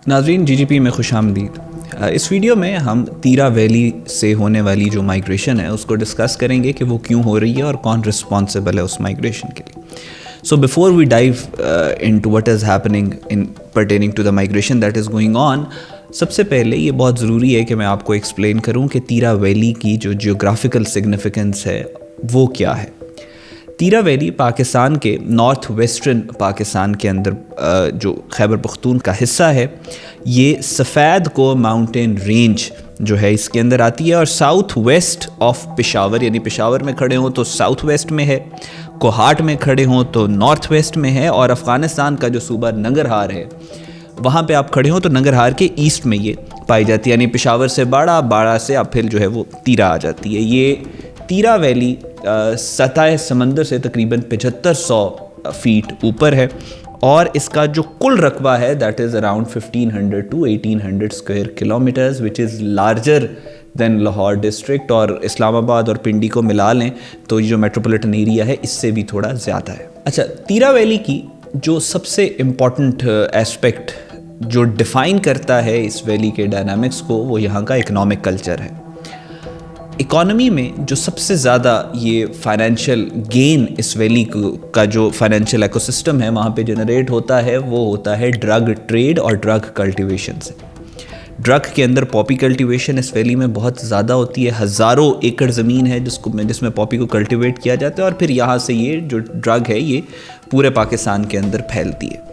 ناظرین جی جی پی میں خوش آمدید۔ اس ویڈیو میں ہم تیرا ویلی سے ہونے والی جو مائگریشن ہے اس کو ڈسکس کریں گے کہ وہ کیوں ہو رہی ہے اور کون رسپانسبل ہے اس مائگریشن کے لیے۔ So before we dive into what is happening in pertaining to the migration that is going on, سب سے پہلے یہ بہت ضروری ہے کہ میں آپ کو ایکسپلین کروں کہ تیرا ویلی کی جو جیوگرافیکل سگنیفیکنس ہے وہ کیا ہے۔ تیرا ویلی پاکستان کے نارتھ ویسٹرن پاکستان کے اندر جو خیبر پختون کا حصہ ہے، یہ سفید کو ماؤنٹین رینج جو ہے اس کے اندر آتی ہے، اور ساؤتھ ویسٹ آف پشاور، یعنی پشاور میں کھڑے ہوں تو ساؤتھ ویسٹ میں ہے، کوہاٹ میں کھڑے ہوں تو نارتھ ویسٹ میں ہے، اور افغانستان کا جو صوبہ ننگرہار ہے وہاں پہ آپ کھڑے ہوں تو ننگرہار کے ایسٹ میں یہ پائی جاتی ہے، یعنی پشاور سے باڑہ سے اب پھر جو ہے وہ تیرا آ جاتی ہے۔ یہ تیرا ویلی سطح سمندر سے تقریباً 7500 فیٹ اوپر ہے، اور اس کا جو کل رقبہ ہے that is around 1500 to 1800 square kilometres which is larger than Lahore district, اور اسلام آباد اور پنڈی کو ملا لیں تو یہ جو میٹروپولیٹن ایریا ہے اس سے بھی تھوڑا زیادہ ہے۔ اچھا، تیرا ویلی کی جو سب سے امپورٹنٹ ایسپیکٹ جو ڈیفائن کرتا ہے اس ویلی کے ڈائنامکس کو، وہ یہاں کا اکنامک کلچر ہے۔ اکانومی میں جو سب سے زیادہ یہ فائنینشیل گین اس ویلی کا جو فائنینشیل ایکو سسٹم ہے وہاں پہ جنریٹ ہوتا ہے، وہ ہوتا ہے ڈرگ ٹریڈ اور ڈرگ کلٹیویشن سے۔ ڈرگ کے اندر پاپی کلٹیویشن اس ویلی میں بہت زیادہ ہوتی ہے، ہزاروں ایکڑ زمین ہے جس میں پاپی کو کلٹیویٹ کیا جاتا ہے، اور پھر یہاں سے یہ جو ڈرگ ہے یہ پورے پاکستان کے اندر پھیلتی ہے۔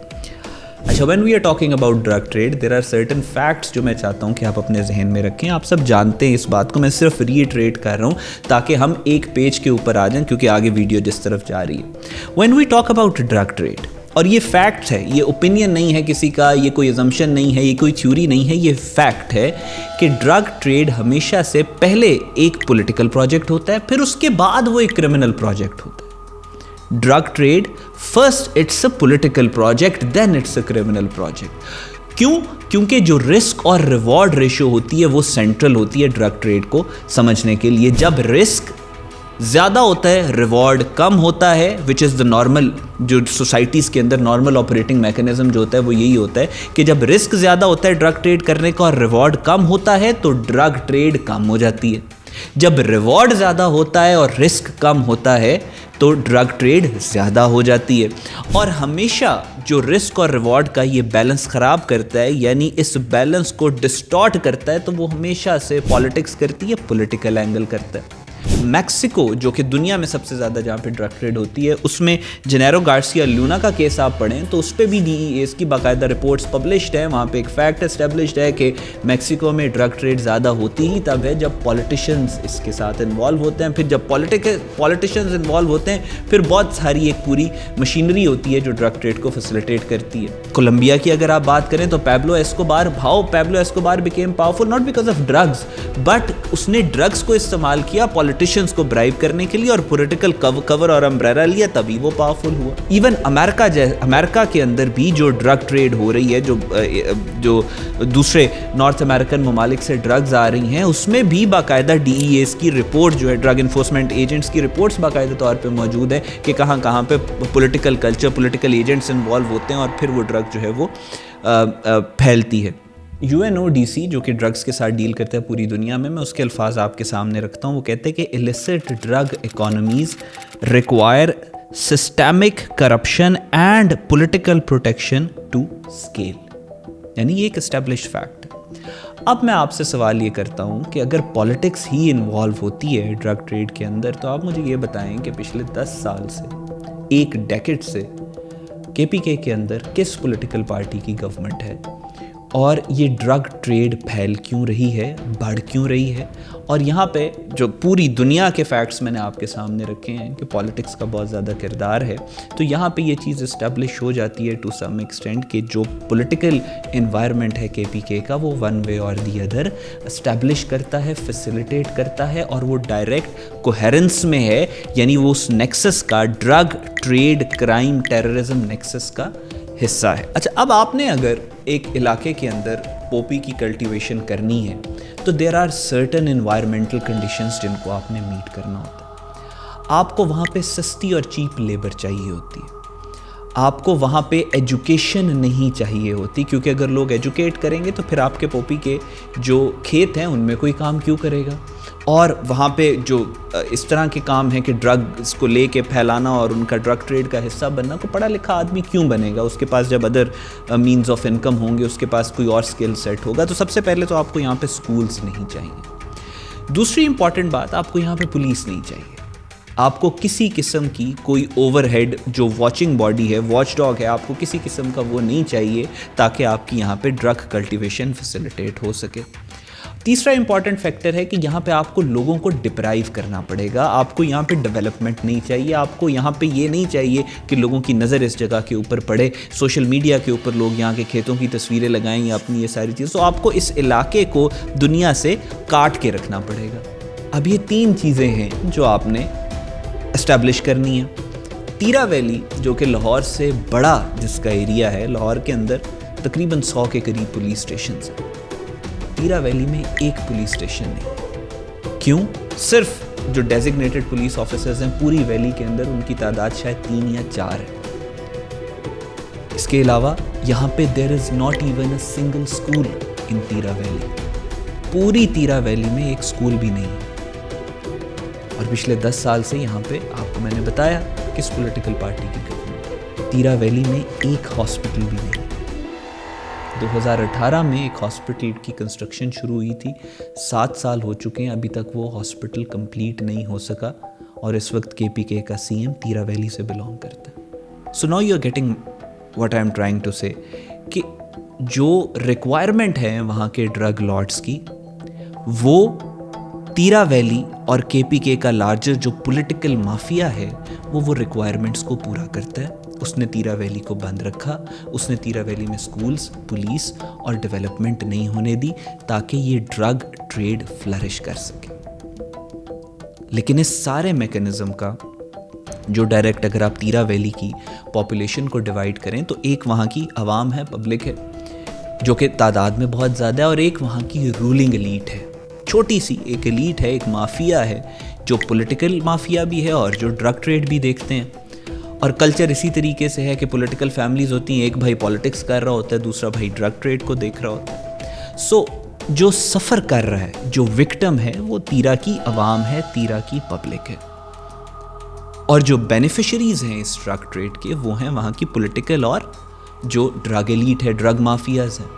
اچھا، when we are talking about drug trade there are certain facts جو میں چاہتا ہوں کہ آپ اپنے ذہن میں رکھیں۔ آپ سب جانتے ہیں اس بات کو، میں صرف ریٹریٹ کر رہا ہوں تاکہ ہم ایک پیج کے اوپر آ جائیں، کیونکہ آگے ویڈیو جس طرف جا رہی ہے۔ when we talk about drug trade، اور یہ فیکٹ ہے، یہ اوپینین نہیں ہے کسی کا، یہ کوئی ازمپشن نہیں ہے، یہ کوئی تھیوری نہیں ہے، یہ فیکٹ ہے کہ ڈرگ ٹریڈ ہمیشہ سے پہلے ایک پولیٹیکل پروجیکٹ ہوتا ہے، پھر اس کے بعد وہ ایک کرمنل پروجیکٹ ہوتا ہے۔ Drug trade first it's a political project then it's a criminal project. کیونکہ جو رسک اور ریوارڈ ریشو ہوتی ہے وہ سینٹرل ہوتی ہے ڈرگ ٹریڈ کو سمجھنے کے لیے۔ جب رسک زیادہ ہوتا ہے ریوارڈ کم ہوتا ہے، وچ از دا نارمل، جو سوسائٹیز کے اندر نارمل آپریٹنگ میکانزم جو ہوتا ہے وہ یہی ہوتا ہے کہ جب رسک زیادہ ہوتا ہے ڈرگ ٹریڈ کرنے کا اور ریوارڈ کم ہوتا ہے تو ڈرگ ٹریڈ کم ہو جاتی ہے۔ جب ریوارڈ زیادہ ہوتا ہے اور رسک کم ہوتا ہے تو ڈرگ ٹریڈ زیادہ ہو جاتی ہے، اور ہمیشہ جو رسک اور ریوارڈ کا یہ بیلنس خراب کرتا ہے، یعنی اس بیلنس کو ڈسٹارٹ کرتا ہے، تو وہ ہمیشہ سے پالیٹکس کرتی ہے، پولیٹیکل اینگل کرتا ہے۔ میکسیکو جو کہ دنیا میں سب سے زیادہ جہاں پہ ڈرگ ٹریڈ ہوتی ہے، اس میں جنیرو گارسیا لونا کا کیس آپ پڑھیں تو اس پہ بھی ڈی ای ایس کی باقاعدہ رپورٹس پبلشڈ ہیں۔ وہاں پہ ایک فیکٹ اسٹیبلشڈ ہے کہ میکسیکو میں ڈرگ ٹریڈ زیادہ ہوتی ہی تب ہے جب پولیٹیشنز اس کے ساتھ انوالو ہوتے ہیں، پھر جب پولیٹیشنز انوالو ہوتے ہیں پھر بہت ساری ایک پوری مشینری ہوتی ہے جو ڈرگ ٹریڈ کو فیسیلیٹیٹ کرتی ہے۔ کولمبیا کی اگر آپ بات کریں تو Pablo Escobar became powerful not because of drugs, but اس نے ڈرگز کو استعمال کیا پولیٹیشینز کو برائب کرنے کے لیے اور پولیٹیکل کور اور امبریلا لیا، تبھی وہ پاورفل ہوا۔ ایون امریکہ کے اندر بھی جو ڈرگ ٹریڈ ہو رہی ہے، جو دوسرے نارتھ امریکن ممالک سے ڈرگز آ رہی ہیں، اس میں بھی باقاعدہ ڈی ای ایس کی رپورٹ جو ہے، ڈرگ انفورسمنٹ ایجنٹس کی رپورٹس باقاعدہ طور پہ موجود ہے کہ کہاں پہ political culture, political agents involve ہوتے ہیں اور پھر وہ ڈرگ جو ہے وہ پھیلتی ہے۔ UNODC جو کہ ڈرگز کے ساتھ ڈیل کرتا ہے پوری دنیا میں اس کے الفاظ آپ کے سامنے رکھتا ہوں۔ وہ کہتے ہیں کہ illicit drug economies require systemic corruption and political protection to scale، یعنی یہ ایک established fact ہے۔ اب میں آپ سے سوال یہ کرتا ہوں کہ اگر پالیٹکس ہی انوالو ہوتی ہے ڈرگ ٹریڈ کے اندر، تو آپ مجھے یہ بتائیں کہ پچھلے 10 سال سے، ایک ڈیکیڈ سے KPK کے اندر کس پولیٹیکل پارٹی کی گورنمنٹ ہے، اور یہ ڈرگ ٹریڈ پھیل کیوں رہی ہے، بڑھ کیوں رہی ہے؟ اور یہاں پہ جو پوری دنیا کے فیکٹس میں نے آپ کے سامنے رکھے ہیں کہ پالیٹکس کا بہت زیادہ کردار ہے، تو یہاں پہ یہ چیز اسٹیبلش ہو جاتی ہے ٹو سم ایکسٹینٹ کہ جو پولیٹیکل انوائرمنٹ ہے KPK کا، وہ ون وے اور دی ادر اسٹیبلش کرتا ہے، فیسیلیٹیٹ کرتا ہے، اور وہ ڈائریکٹ کوہیرنس میں ہے، یعنی وہ اس نیکسس کا، drug trade crime terrorism nexus کا حصہ ہے۔ اچھا، اب آپ نے اگر ایک علاقے کے اندر پوپی کی کلٹیویشن کرنی ہے تو there are certain environmental conditions جن کو آپ نے میٹ کرنا ہوتا ہے۔ آپ کو وہاں پہ سستی اور چیپ لیبر چاہیے ہوتی ہے، آپ کو وہاں پہ ایجوکیشن نہیں چاہیے ہوتی، کیونکہ اگر لوگ ایجوکیٹ کریں گے تو پھر آپ کے پوپی کے جو کھیت ہیں ان میں کوئی کام کیوں کرے گا. اور وہاں پہ جو اس طرح کے کام ہیں کہ ڈرگز کو لے کے پھیلانا اور ان کا ڈرگ ٹریڈ کا حصہ بننا، کو پڑھا لکھا آدمی کیوں بنے گا؟ اس کے پاس جب ادر مینز آف انکم ہوں گے، اس کے پاس کوئی اور اسکل سیٹ ہوگا. تو سب سے پہلے تو آپ کو یہاں پہ سکولز نہیں چاہیے. دوسری امپورٹنٹ بات، آپ کو یہاں پہ پولیس نہیں چاہیے. آپ کو کسی قسم کی کوئی اوور ہیڈ جو واچنگ باڈی ہے، واچ ڈاگ ہے، آپ کو کسی قسم کا وہ نہیں چاہیے تاکہ آپ کی یہاں پہ ڈرگ کلٹیویشن فیسیلیٹیٹ ہو سکے. تیسرا امپورٹنٹ فیکٹر ہے کہ یہاں پہ آپ کو لوگوں کو ڈپرائیو کرنا پڑے گا. آپ کو یہاں پہ ڈیولپمنٹ نہیں چاہیے. آپ کو یہاں پہ یہ نہیں چاہیے کہ لوگوں کی نظر اس جگہ کے اوپر پڑے، سوشل میڈیا کے اوپر لوگ یہاں کے کھیتوں کی تصویریں لگائیں یا اپنی یہ ساری چیزیں. تو آپ کو اس علاقے کو دنیا سے کاٹ کے رکھنا پڑے گا. اب یہ 3 چیزیں ہیں جو آپ نے اسٹیبلش کرنی ہے. تیرا ویلی جو کہ لاہور سے بڑا جس کا ایریا ہے، لاہور کے اندر تقریباً 100 کے قریب پولیس اسٹیشنز ہیں. تیرا ویلی میں ایک پولیس اسٹیشن نہیں. کیوں؟ صرف جو ڈیزگنیٹڈ پولیس آفیسرز ہیں پوری ویلی کے اندر، ان کی تعداد شاید 3 یا 4 ہے. اس کے علاوہ یہاں پہ there is not even a single school in Tirah valley. پوری تیرا ویلی میں ایک اسکول بھی نہیں ہے. اور پچھلے 10 سال سے یہاں پہ آپ کو میں نے بتایا کس پولیٹیکل پارٹی کی گورنمنٹ. تیرا ویلی میں ایک ہاسپٹل بھی نہیں. 2018 میں ایک ہاسپٹل کی کنسٹرکشن شروع ہوئی تھی، 7 سال ہو چکے ہیں، ابھی تک وہ ہاسپٹل کمپلیٹ نہیں ہو سکا. اور اس وقت KPK کا CM تیرا ویلی سے بلانگ کرتا ہے. So now you are getting what I am trying to say کہ جو ریکوائرمنٹ ہے وہاں کے ڈرگ لارڈس کی، وہ تیرا ویلی اور KPK کا لارجر جو پولیٹیکل مافیا ہے وہ ریکوائرمنٹس کو پورا کرتا ہے. اس نے تیرا ویلی کو بند رکھا. اس نے تیرا ویلی میں سکولز، پولیس اور ڈیولپمنٹ نہیں ہونے دی تاکہ یہ ڈرگ ٹریڈ فلرش کر سکے. لیکن اس سارے میکانزم کا جو ڈائریکٹ، اگر آپ تیرا ویلی کی پاپولیشن کو ڈیوائڈ کریں تو ایک وہاں کی عوام ہے، پبلک ہے جو کہ تعداد میں بہت زیادہ ہے، اور ایک وہاں کی رولنگ ایلیٹ ہے. چھوٹی سی ایک ایلیٹ ہے، ایک مافیا ہے جو پولیٹیکل مافیا بھی ہے اور جو ڈرگ ٹریڈ بھی دیکھتے ہیں. اور کلچر اسی طریقے سے ہے کہ پولیٹیکل فیملیز ہوتی ہیں، ایک بھائی پالیٹکس کر رہا ہوتا ہے، دوسرا بھائی ڈرگ ٹریڈ کو دیکھ رہا ہوتا ہے. سو جو سفر کر رہا ہے، جو وکٹم ہے، وہ تیرا کی عوام ہے، تیرا کی پبلک ہے. اور جو بینیفیشریز ہیں اس ڈرگ ٹریڈ کے، وہ ہیں وہاں کی پولیٹیکل اور جو ڈرگ ایلیٹ ہے، ڈرگ مافیاز ہیں.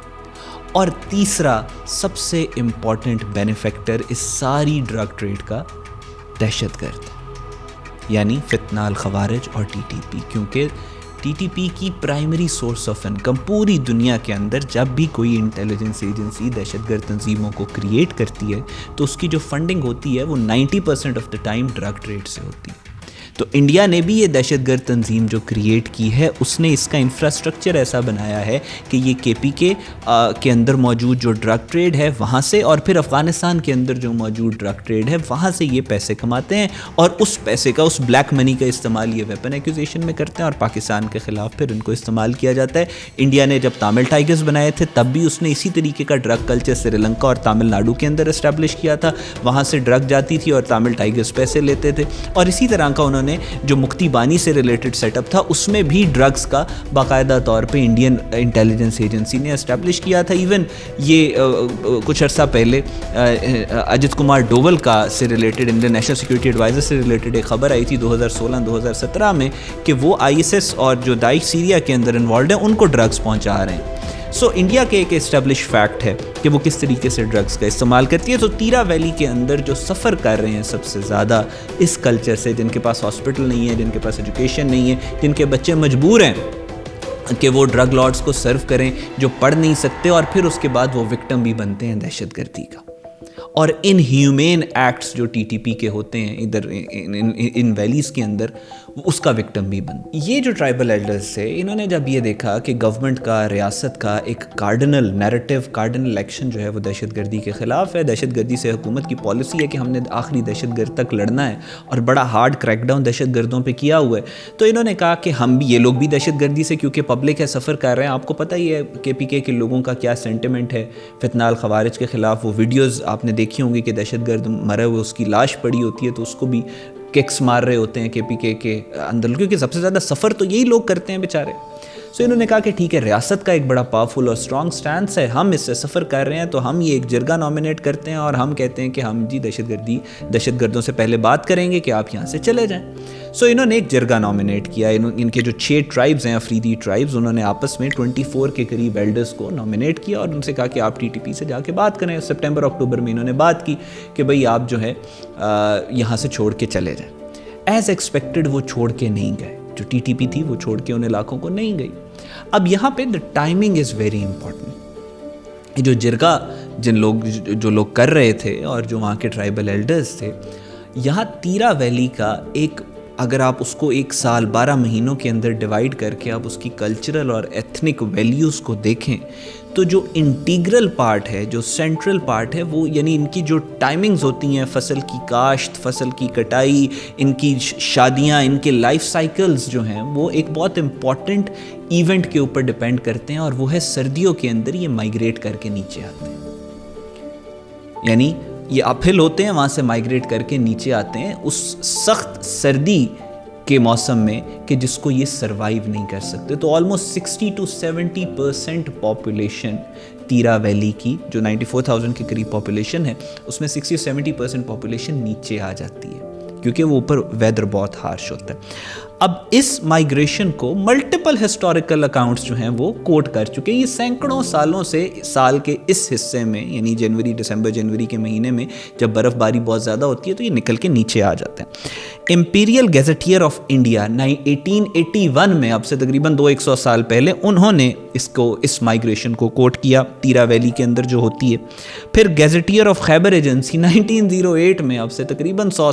اور تیسرا سب سے امپورٹنٹ بینیفیکٹر اس ساری ڈرگ ٹریڈ کا دہشت گرد، یعنی فتنہ الخوارج اور TTP. کیونکہ TTP کی پرائمری سورس آف انکم پوری دنیا کے اندر جب بھی کوئی انٹیلیجنس ایجنسی دہشت گرد تنظیموں کو کریٹ کرتی ہے تو اس کی جو فنڈنگ ہوتی ہے وہ 90% of the time drug trade سے ہوتی ہے. تو انڈیا نے بھی یہ دہشت گرد تنظیم جو کریٹ کی ہے، اس نے اس کا انفراسٹرکچر ایسا بنایا ہے کہ یہ KPK کے اندر موجود جو ڈرگ ٹریڈ ہے وہاں سے، اور پھر افغانستان کے اندر جو موجود ڈرگ ٹریڈ ہے وہاں سے یہ پیسے کماتے ہیں، اور اس پیسے کا، اس بلیک منی کا استعمال یہ ویپن ایکوزیشن میں کرتے ہیں، اور پاکستان کے خلاف پھر ان کو استعمال کیا جاتا ہے. انڈیا نے جب تامل ٹائگرز بنائے تھے تب بھی اس نے اسی طریقے کا ڈرگ کلچر سری لنکا اور تامل ناڈو کے اندر اسٹیبلش کیا تھا. وہاں سے ڈرگ جاتی تھی اور تامل ٹائگرز پیسے لیتے تھے. اور اسی طرح کا انہوں نے جو مکتی بانی سے ریلیٹڈ سیٹ اپ تھا اس میں بھی ڈرگز کا باقاعدہ طور پہ انڈین انٹیلیجنس ایجنسی نے اسٹیبلش کیا تھا. ایون یہ کچھ عرصہ پہلے اجت کمار ڈوول کا سے related, Indian national security adviser سے ریلیٹڈ ایک خبر آئی تھی 2016-2017 میں کہ وہ ISS اور جو داعش سیریا کے اندر انوالوڈ ہیں ان کو ڈرگز پہنچا رہے ہیں. سو انڈیا کے ایک اسٹیبلش فیکٹ ہے کہ وہ کس طریقے سے ڈرگز کا استعمال کرتی ہے. تو تیرا ویلی کے اندر جو سفر کر رہے ہیں سب سے زیادہ اس کلچر سے، جن کے پاس ہاسپٹل نہیں ہے، جن کے پاس ایجوکیشن نہیں ہے، جن کے بچے مجبور ہیں کہ وہ ڈرگ لارڈز کو سرو کریں، جو پڑھ نہیں سکتے، اور پھر اس کے بعد وہ وکٹم بھی بنتے ہیں دہشت گردی کا. اور ان ہیومین ایکٹس جو TTP کے ہوتے ہیں ادھر ان ویلیز کے اندر، اس کا وکٹم بھی بن. یہ جو ٹرائبل ایلڈرز تھے، انہوں نے جب یہ دیکھا کہ گورنمنٹ کا، ریاست کا ایک کارڈنل نیریٹو، کارڈنل ایکشن جو ہے وہ دہشت گردی کے خلاف ہے، دہشت گردی سے حکومت کی پالیسی ہے کہ ہم نے آخری دہشت گرد تک لڑنا ہے، اور بڑا ہارڈ کریک ڈاؤن دہشت گردوں پہ کیا ہوا ہے. تو انہوں نے کہا کہ ہم بھی، یہ لوگ بھی دہشت گردی سے، کیونکہ پبلک ہے، سفر کر رہے ہیں. آپ کو پتہ ہی ہے KPK کے لوگوں کا کیا سینٹیمنٹ ہے فتنہ الخوارج کے خلاف. وہ ویڈیوز آپ نے دیکھی ہوں گی کہ دہشت گرد مرے ہوئے اس کی لاش پڑی ہوتی ہے تو اس کو بھی ککس مار رہے ہوتے ہیں KPK کے اندر, کیونکہ سب سے زیادہ سفر تو یہی لوگ کرتے ہیں بیچارے. سو انہوں نے کہا کہ ٹھیک ہے, ریاست کا ایک بڑا پاورفل اور اسٹرانگ سٹینس ہے, ہم اس سے سفر کر رہے ہیں, تو ہم یہ ایک جرگہ نامینیٹ کرتے ہیں اور ہم کہتے ہیں کہ ہم جی دہشت گردوں سے پہلے بات کریں گے کہ آپ یہاں سے چلے جائیں. سو انہوں نے ایک جرگہ نومینیٹ کیا. ان کے جو 6 ٹرائبز ہیں, افریدی ٹرائبز, انہوں نے آپس میں 24 کے قریب ایلڈرز کو نومینیٹ کیا اور ان سے کہا کہ آپ TTP سے جا کے بات کریں. سپٹمبر اکتوبر میں انہوں نے بات کی کہ بھئی آپ جو ہے یہاں سے چھوڑ کے چلے جائیں. ایز ایکسپیکٹڈ وہ چھوڑ کے نہیں گئے, جو TTP تھی وہ چھوڑ کے ان علاقوں کو نہیں گئی. اب یہاں پہ the timing is very important. جو جرگہ جو لوگ کر رہے تھے اور جو وہاں کے ٹرائبل ایلڈرز تھے, یہاں تیرا ویلی کا ایک, اگر آپ اس کو 1 سال 12 مہینوں کے اندر ڈیوائیڈ کر کے آپ اس کی کلچرل اور ایتھنک ویلیوز کو دیکھیں تو جو انٹیگرل پارٹ ہے, جو سینٹرل پارٹ ہے, وہ یعنی ان کی جو ٹائمنگز ہوتی ہیں, فصل کی کاشت, فصل کی کٹائی, ان کی شادیاں, ان کے لائف سائیکلز جو ہیں, وہ ایک بہت امپورٹنٹ ایونٹ کے اوپر ڈیپینڈ کرتے ہیں, اور وہ ہے سردیوں کے اندر یہ مائیگریٹ کر کے نیچے آتے ہیں. یعنی یہ اپ ہل ہوتے ہیں, وہاں سے مائیگریٹ کر کے نیچے آتے ہیں اس سخت سردی کے موسم میں کہ جس کو یہ سروائیو نہیں کر سکتے. تو آلموسٹ 60 to 70% پاپولیشن تیرا ویلی کی, جو 94,000 کے قریب پاپولیشن ہے, اس میں 60-70% پاپولیشن نیچے آ جاتی ہے کیونکہ وہ اوپر ویدر بہت ہارش ہوتا ہے. اب اس مائیگریشن کو ملٹیپل ہسٹوریکل اکاؤنٹس جو ہیں وہ کوٹ کر چکے. یہ سینکڑوں سالوں سے سال کے اس حصے میں, یعنی دسمبر-جنوری کے مہینے میں جب برف باری بہت زیادہ ہوتی ہے تو یہ نکل کے نیچے آ جاتے ہیں. امپیریل گیزٹیئر آف انڈیا 1881 میں, اب سے تقریباً 200 سال پہلے, انہوں نے اس مائیگریشن کو کوٹ کیا تیرا ویلی کے اندر جو ہوتی ہے. پھر گیزٹیئر آف خیبر ایجنسی 1908 میں, اب سے تقریباً 100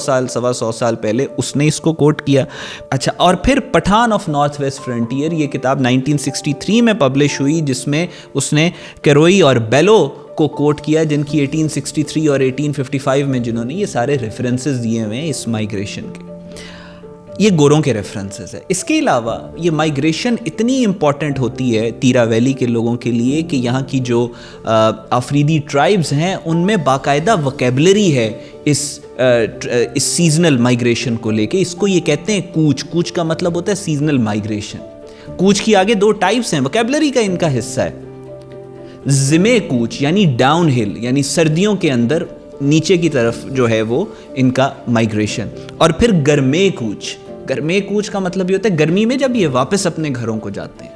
سال پہلے, اس نے اس کو کوٹ کیا. اچھا, اور پھر پٹھان آف نارتھ ویسٹ فرنٹیئر, یہ کتاب 1963 میں پبلش ہوئی, جس میں اس نے کیروئی اور بیلو کو کوٹ کیا, جن کی 1863 اور 1855 میں جنہوں نے یہ سارے ریفرنسز دیے ہوئے ہیں اس مائیگریشن کے. یہ گوروں کے ریفرنسز ہے. اس کے علاوہ یہ مائیگریشن اتنی امپورٹنٹ ہوتی ہے تیرا ویلی کے لوگوں کے لیے کہ یہاں کی جو افریدی ٹرائبز ہیں ان میں باقاعدہ وکیبلری ہے اس سیزنل مائیگریشن کو لے کے. اس کو یہ کہتے ہیں کوچ کا مطلب ہوتا ہے سیزنل مائیگریشن. کوچ کی آگے 2 ٹائپس ہیں, وکیبلری کا ان کا حصہ ہے. زمے کوچ یعنی ڈاؤن ہل, یعنی سردیوں کے اندر نیچے کی طرف جو ہے وہ ان کا مائیگریشن. اور پھر گرمے کوچ کا مطلب یہ ہوتا ہے گرمی میں جب یہ واپس اپنے گھروں کو جاتے ہیں.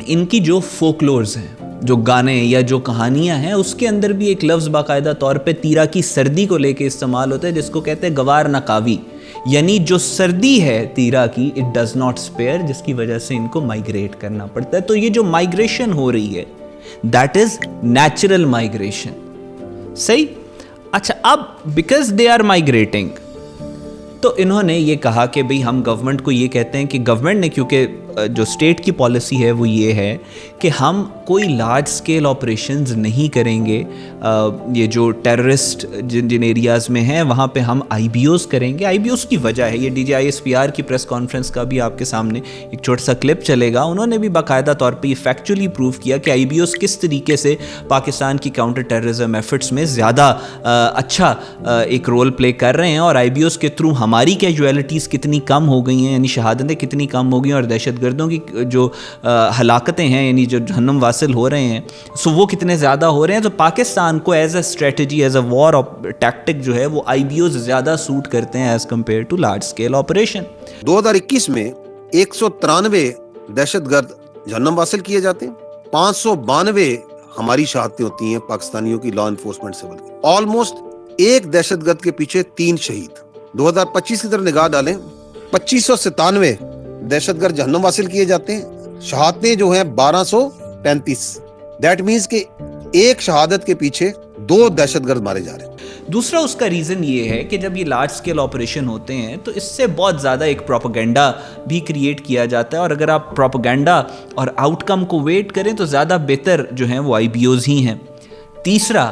ان کی جو فولکلورز ہیں, جو گانے یا جو کہانیاں ہیں, اس کے اندر بھی ایک لفظ باقاعدہ طور پہ تیرا کی سردی کو لے کے استعمال ہوتا ہے, جس کو کہتے ہیں گوار نقاوی, یعنی جو سردی ہے تیرا کی, اٹ ڈز ناٹ اسپیئر, جس کی وجہ سے ان کو مائیگریٹ کرنا پڑتا ہے. تو یہ جو مائیگریشن ہو رہی ہے دیٹ از نیچرل مائیگریشن. صحیح. اچھا, اب بیکاز دے آر مائیگریٹنگ, تو انہوں نے یہ کہا کہ بھئی ہم گورنمنٹ کو یہ کہتے ہیں کہ گورنمنٹ نے, کیونکہ جو اسٹیٹ کی پالیسی ہے وہ یہ ہے کہ ہم کوئی لارج اسکیل آپریشنز نہیں کریں گے. یہ جو ٹیررسٹ جن ایریاز میں ہیں وہاں پہ ہم IBOs کریں گے. IBOs کی وجہ ہے, یہ DGISPR کی پریس کانفرنس کا بھی آپ کے سامنے ایک چھوٹا سا کلپ چلے گا. انہوں نے بھی باقاعدہ طور پہ یہ فیکچولی پروف کیا کہ IBOs کس طریقے سے پاکستان کی کاؤنٹر ٹیررزم ایفرٹس میں زیادہ اچھا ایک رول پلے کر رہے ہیں, اور IBOs کے تھرو ہماری کیجویلٹیز کتنی کم ہو گئی ہیں, یعنی شہادتیں کتنی کم ہو گئی ہیں, اور دہشت گردوں کی جو ہلاکتیں ہیں, یعنی جو جہنم واصل ہو رہے ہیں, سو وہ کتنے زیادہ ہو رہے ہیں. تو پاکستان کو as a strategy, as a war tactic جو ہے وہ IBOs زیادہ سوٹ کرتے ہیں as compared to large scale operation. 2021 میں 193 دہشت گرد جہنم واصل کیے جاتے ہیں, 592 ہماری شہادتیں ہوتی ہیں پاکستانیوں کی لا انفورسمنٹ سے, بلکہ آلموسٹ ایک دہشت گرد کے پیچھے 3 شہید. 2025 کی طرف نگاہ ڈالیں, 2597 دہشت گرد جہنم واصل کیے جاتے ہیں, شہادتیں جو ہیں 1235. دیٹ مینس کہ ایک شہادت کے پیچھے 2 دہشت گرد مارے جا رہے ہیں. دوسرا اس کا ریزن یہ ہے کہ جب یہ لارج اسکیل آپریشن ہوتے ہیں تو اس سے بہت زیادہ ایک پروپیگنڈا بھی کریٹ کیا جاتا ہے, اور اگر آپ پروپیگنڈا اور آؤٹ کم کو ویٹ کریں تو زیادہ بہتر جو ہیں وہ IBOs ہی ہیں. تیسرا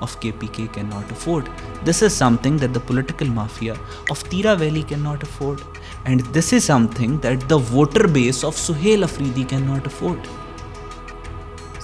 of KPK cannot afford. This is something that the political mafia of Tira Valley cannot afford. And this is something that the voter base of Suhail Afridi cannot afford.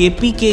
KPK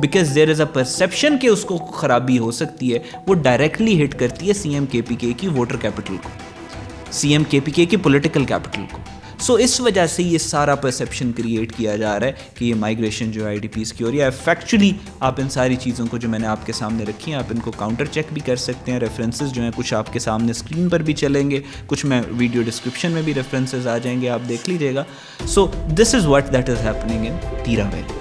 because there is a perception کہ اس کو خرابی ہو سکتی ہے, وہ directly ہٹ کرتی ہے C M کے پی کے کی ووٹر کیپٹل کو, سی ایم کے پی کے کی پولیٹیکل کیپٹل کو. سو اس وجہ سے یہ سارا پرسیپشن کریٹ کیا جا رہا ہے کہ یہ مائگریشن جو آئی ڈی پیز کی ہو رہی ہے. فیکچولی آپ ان ساری چیزوں کو جو میں نے آپ کے سامنے رکھی ہیں, آپ ان کو کاؤنٹر چیک بھی کر سکتے ہیں. ریفرنسز جو ہیں کچھ آپ کے سامنے اسکرین پر بھی چلیں گے, کچھ میں ویڈیو ڈسکرپشن میں بھی ریفرنسز آ جائیں گے, آپ دیکھ لیجیے گا. So this is what that is happening in Tirah valley.